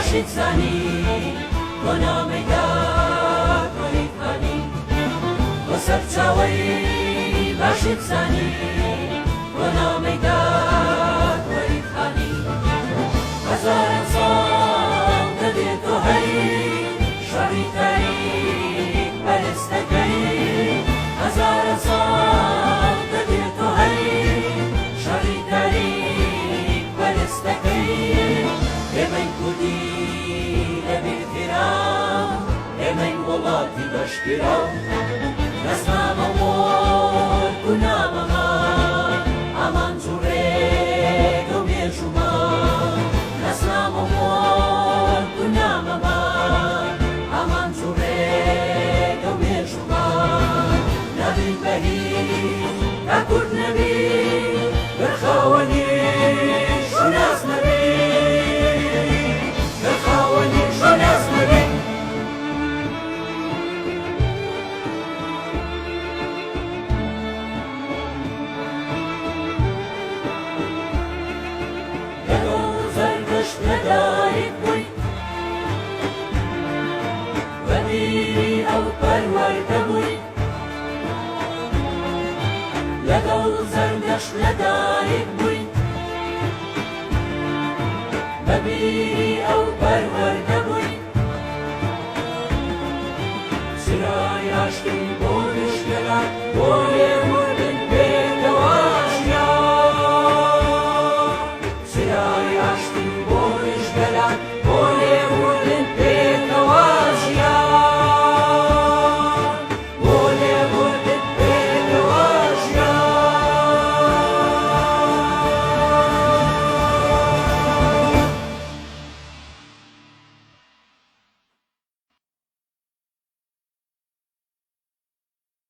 باشید زنی گنامه داد ولی خانی وسط چاوی باشید زنی گنامه داد ولی خانی هزار انسان دبی تو هی شری تری پرستگی هزار انسان دبی تو هی شری تری پرستگی من کودی لبی فرام من ولادی بشکرام نسمام امور کنام امان زوره گمی شما نسمام امور کنام امان زوره گمی شما نبی بهی نکرد نبی برخوانی شناس نبی لدايك بوي وديري أو برورد بوي لدو زردش لدايك بوي ببيري أو برورد بوي سراي عشقي بولش لك بولي